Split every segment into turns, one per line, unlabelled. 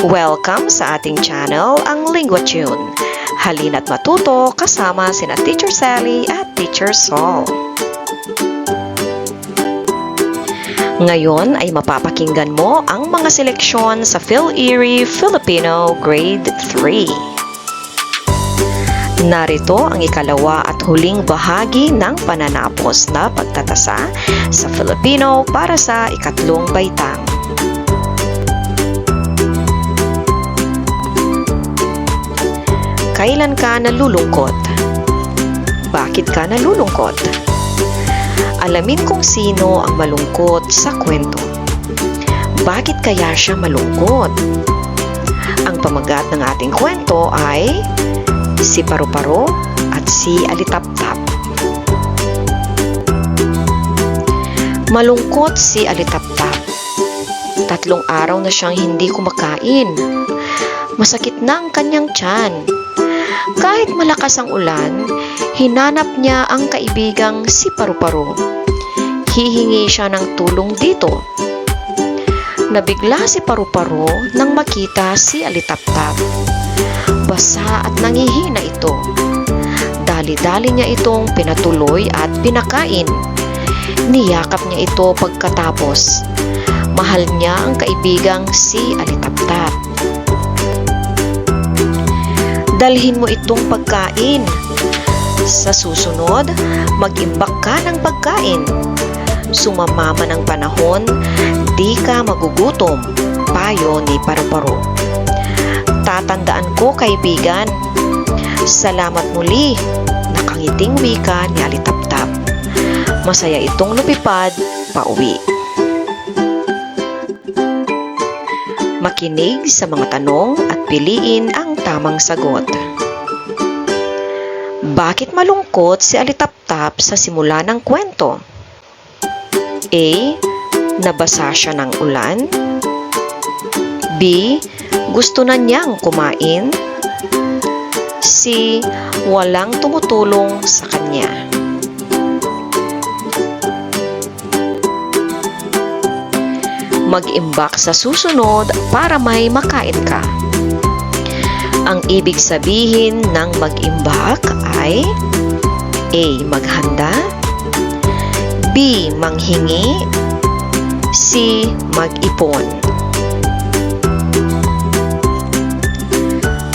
Welcome sa ating channel, ang LinguaTune. Halina't matuto kasama sina Teacher Sally at Teacher Saul. Ngayon ay mapapakinggan mo ang mga seleksyon sa Phil-Erie Filipino Grade 3. Narito ang ikalawa at huling bahagi ng pananapos na pagtatasa sa Filipino para sa ikatlong baitang. Kailan ka nalulungkot? Bakit ka nalulungkot? Alamin kung sino ang malungkot sa kwento. Bakit kaya siya malungkot? Ang pamagat ng ating kwento ay si Paru-Paro at si Alitap-Tap. Malungkot si Alitap-Tap. 3 araw na siyang hindi kumakain. Masakit na ang kanyang tiyan. Kahit malakas ang ulan, hinanap niya ang kaibigang si Paru-Paro. Hihingi siya ng tulong dito. Nabigla si Paru-Paro nang makita si Alitap-Tap. Basa at nangihina ito. Dali-dali niya itong pinatuloy at pinakain. Niyakap niya ito pagkatapos. Mahal niya ang kaibigang si Alitap-Tap. Dalhin mo itong pagkain. Sa susunod, mag-imbak ka ng pagkain. Sumamama ng panahon, di ka magugutom, payo ni Paru-Paro. Tatandaan ko, kaibigan. Salamat muli, nakangiting wika ni Alitap-Tap. Masaya itong lumipad pauwi. Makinig sa mga tanong at piliin ang tamang sagot. Bakit malungkot si Alitap-Tap sa simula ng kwento? A. Nabasa siya ng ulan. B. Gusto na niyang kumain. C. Walang tumutulong sa kanya. Mag-imbak sa susunod para may makain ka. Ang ibig sabihin ng mag-imbak ay A. Maghanda. B. Manghingi. C. Mag-ipon.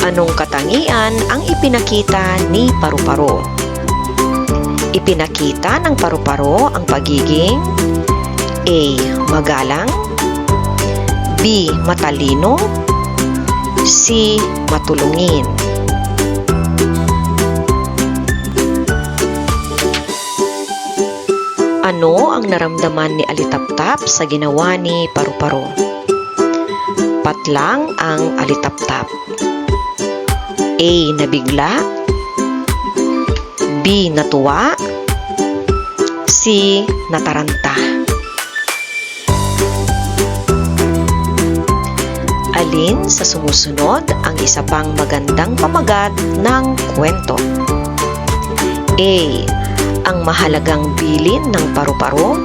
Anong katangian ang ipinakita ni Paru-Paro? Ipinakita ng Paru-Paro ang pagiging A. Magalang. B. Matalino. C. Matulungin. Ano ang naramdaman ni Alitap-Tap sa ginawa ni Paru-Paro? Patlang ang Alitap-Tap. A. Nabigla. B. Natuwa. C. Nataranta. Alin sa sumusunod ang isa pang magandang pamagat ng kwento? A. Ang mahalagang bilin ng Paru-Paro.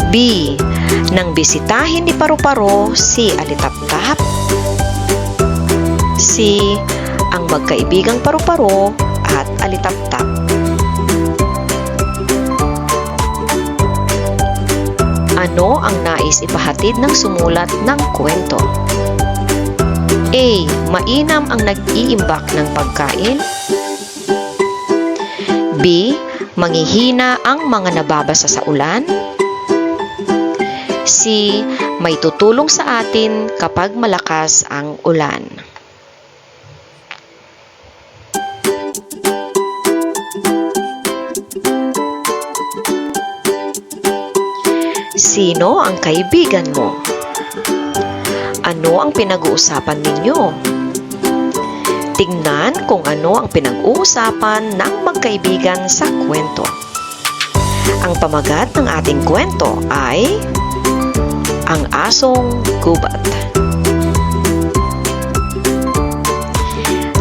B. Nang bisitahin ni Paru-Paro si Alitap-Tap. C. Ang magkaibigang Paru-Paro at Alitap-Tap. Ano ang nais ipahatid ng sumulat ng kwento? A. Mainam ang nag-iimbak ng pagkain. B. Manghihina ang mga nababasa sa ulan. C. May tutulong sa atin kapag malakas ang ulan. Sino ang kaibigan mo? Ano ang pinag-uusapan ninyo? Tingnan kung ano ang pinag-uusapan ng magkaibigan sa kwento. Ang pamagat ng ating kwento ay ang asong gubat.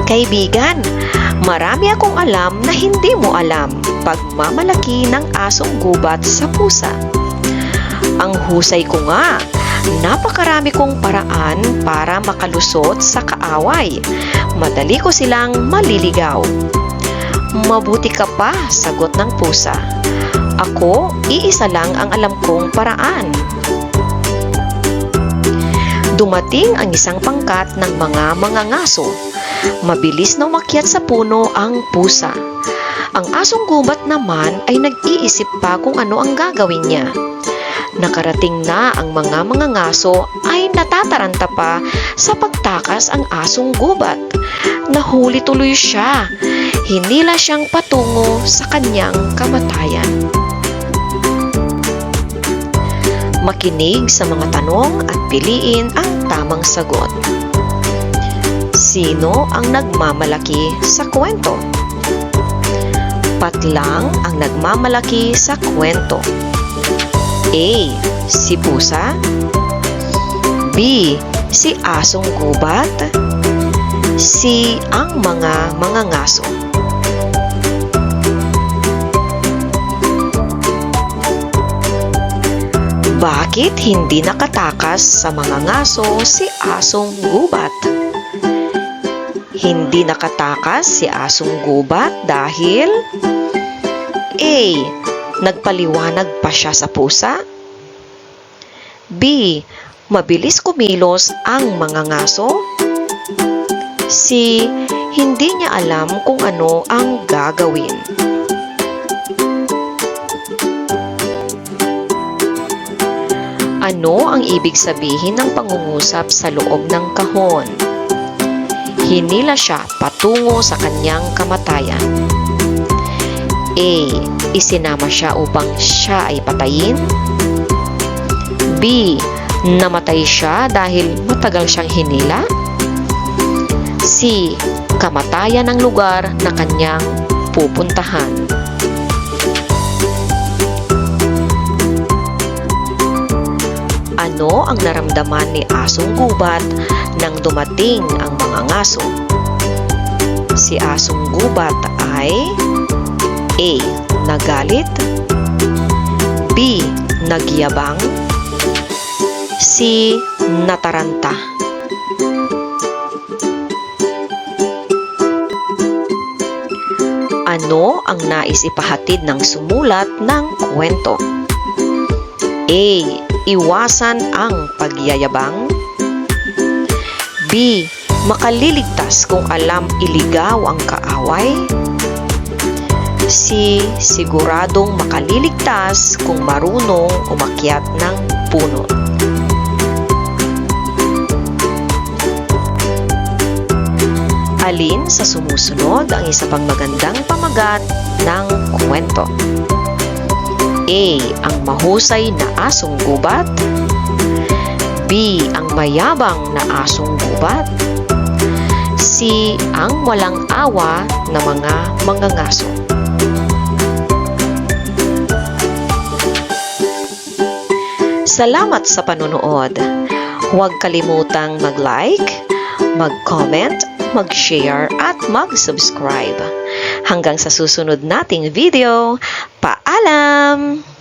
Kaibigan, marami akong alam na hindi mo alam. Pagmamalaki ng asong gubat sa pusa. Ang husay ko nga, Napakarami kong paraan para makalusot sa kaaway. Madali ko silang maliligaw. Mabuti ka pa, sagot ng pusa. Ako, iisa lang ang alam kong paraan. Dumating ang isang pangkat ng mga mangangaso. Mabilis na umakyat sa puno ang pusa. Ang asong gubat naman ay nag-iisip pa kung ano ang gagawin niya. Nakarating na ang mga mangangaso ay natataranta pa sa pagtakas ang asong gubat. Nahuli tuloy siya. Hinila siyang patungo sa kanyang kamatayan. Makinig sa mga tanong at piliin ang tamang sagot. Sino ang nagmamalaki sa kwento? Patlang ang nagmamalaki sa kwento. A. Si pusa. B. Si asong gubat. C. Ang mga mangangaso. Bakit hindi nakatakas sa mga ngaso si asong gubat? Hindi nakatakas si asong gubat dahil A. Nagpaliwanag pa siya sa pusa. B. Mabilis kumilos ang mga ngaso. C. Hindi niya alam kung ano ang gagawin. Ano ang ibig sabihin ng pangungusap sa loob ng kahon? Hinila siya patungo sa kanyang kamatayan. A. Isinama siya upang siya ay patayin. B. Namatay siya dahil matagal siyang hinila. C. Kamatayan ang lugar na kanyang pupuntahan. Ano ang naramdaman ni asong gubat nang dumating ang mga ngaso? Si asong gubat ay A. Nagalit. B. Nagyabang. C. Nataranta. Ano ang nais ipahatid ng sumulat ng kwento? A. Iwasan ang pagyayabang. B. Makaliligtas kung alam iligaw ang kaaway. C. Siguradong makaliligtas kung marunong umakyat ng puno. Alin sa sumusunod ang isa pang magandang pamagat ng kwento? A. Ang mahusay na asong gubat. B. Ang mayabang na asong gubat. C. Ang walang awa na mga mangangaso. Salamat sa panonood. Huwag kalimutang mag-like, mag-comment, mag-share at mag-subscribe. Hanggang sa susunod nating video, paalam!